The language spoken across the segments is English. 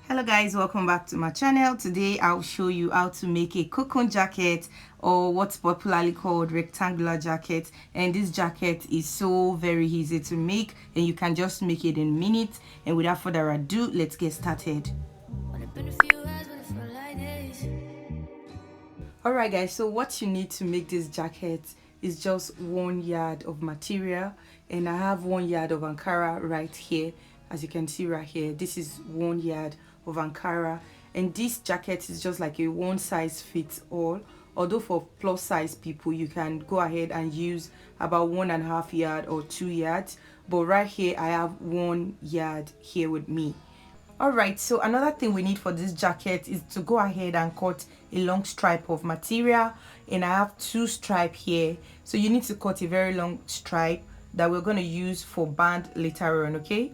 Hello guys, welcome back to my channel. Today I'll show you how to make a cocoon jacket, or what's popularly called rectangular jacket. And this jacket is so very easy to make, and you can just make it in minutes. And without further ado, let's get started. Alright guys, so what you need to make this jacket is just 1 yard of material, and I have 1 yard of Ankara right here. As you can see right here, this is 1 yard of Ankara, and this jacket is just like a one size fits all. Although for plus size people you can go ahead and use about 1.5 yard or 2 yards, but right here I have 1 yard here with me. Alright, so another thing we need for this jacket is to go ahead and cut a long stripe of material, and I have 2 stripes here. So you need to cut a very long stripe that we're going to use for band later on, okay?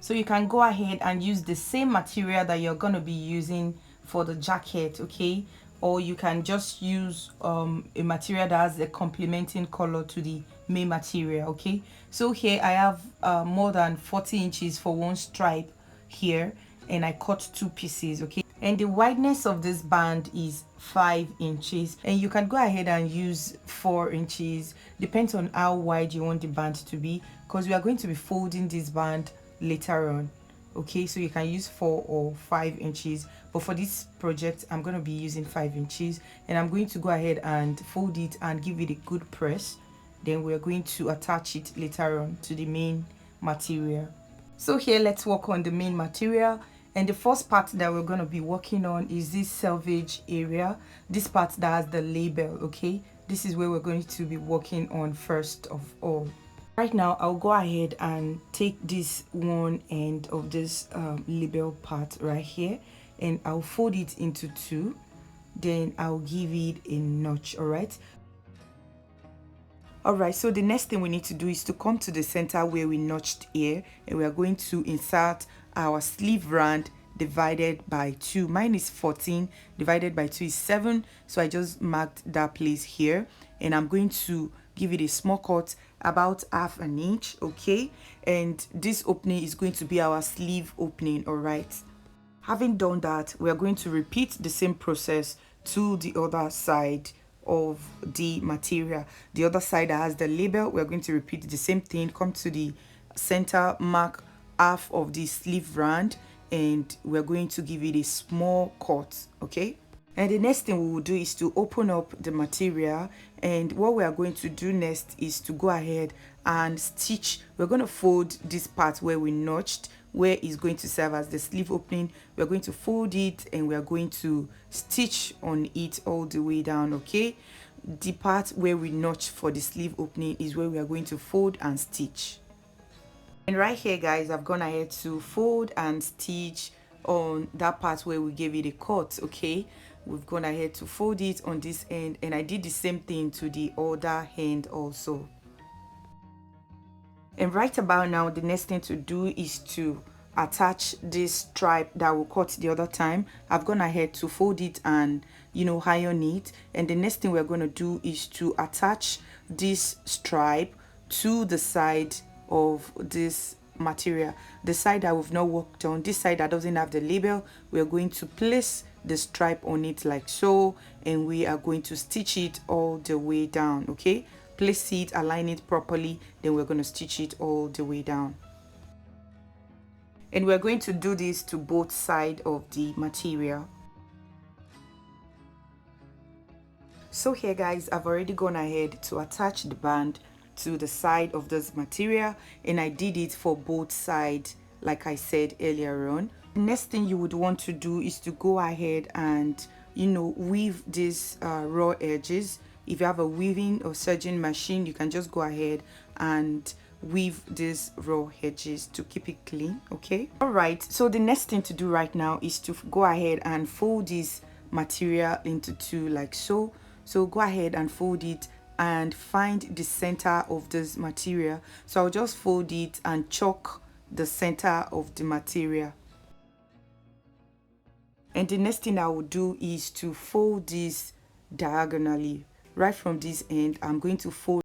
So you can go ahead and use the same material that you're going to be using for the jacket, okay? Or you can just use a material that has a complementing color to the main material, okay? So here I have more than 40 inches for 1 stripe here, and I cut 2 pieces, okay? And the wideness of this band is 5 inches, and you can go ahead and use 4 inches, depends on how wide you want the band to be, because we are going to be folding this band later on, okay? So you can use 4 or 5 inches, but for this project I'm going to be using 5 inches, and I'm going to go ahead and fold it and give it a good press. Then we're going to attach it later on to the main material. So here, let's work on the main material, and the first part that we're going to be working on is this selvage area, this part that has the label, okay? This is where we're going to be working on first of all. Right now I'll go ahead and take this one end of this label part right here, and I'll fold it into 2. Then I'll give it a notch. Alright, so the next thing we need to do is to come to the center where we notched here, and we are going to insert our sleeve round divided by 2. Mine is 14, divided by 2 is 7, so I just marked that place here, and I'm going to give it a small cut about 1/2 inch, okay? And this opening is going to be our sleeve opening. Alright, having done that, we are going to repeat the same process to the other side of the material. The other side that has the label, we're going to repeat the same thing. Come to the center, mark half of the sleeve round, and we're going to give it a small cut, okay? And the next thing we will do is to open up the material, and what we are going to do next is to go ahead and stitch. We're going to fold this part where we notched, where is going to serve as the sleeve opening. We're going to fold it, and we are going to stitch on it all the way down, okay? The part where we notch for the sleeve opening is where we are going to fold and stitch. And right here guys, I've gone ahead to fold and stitch on that part where we gave it a cut, okay? We've gone ahead to fold it on this end, and I did the same thing to the other hand also. And right about now, the next thing to do is to attach this stripe that we cut the other time. I've gone ahead to fold it and, you know, iron it, and the next thing we're going to do is to attach this stripe to the side of this material, the side that we've not worked on, this side that doesn't have the label. We're going to place the stripe on it like so, and we are going to stitch it all the way down, okay? Place it, align it properly, then we're going to stitch it all the way down. And we're going to do this to both sides of the material. So here guys, I've already gone ahead to attach the band to the side of this material, and I did it for both sides like I said earlier on. The next thing you would want to do is to go ahead and, you know, weave these raw edges. If you have a weaving or serging machine, you can just go ahead and weave these raw edges to keep it clean, okay? Alright, so the next thing to do right now is to go ahead and fold this material into 2 like so. So go ahead and fold it and find the center of this material. So I'll just fold it and chalk the center of the material. And the next thing I will do is to fold this diagonally. Right from this end, I'm going to fold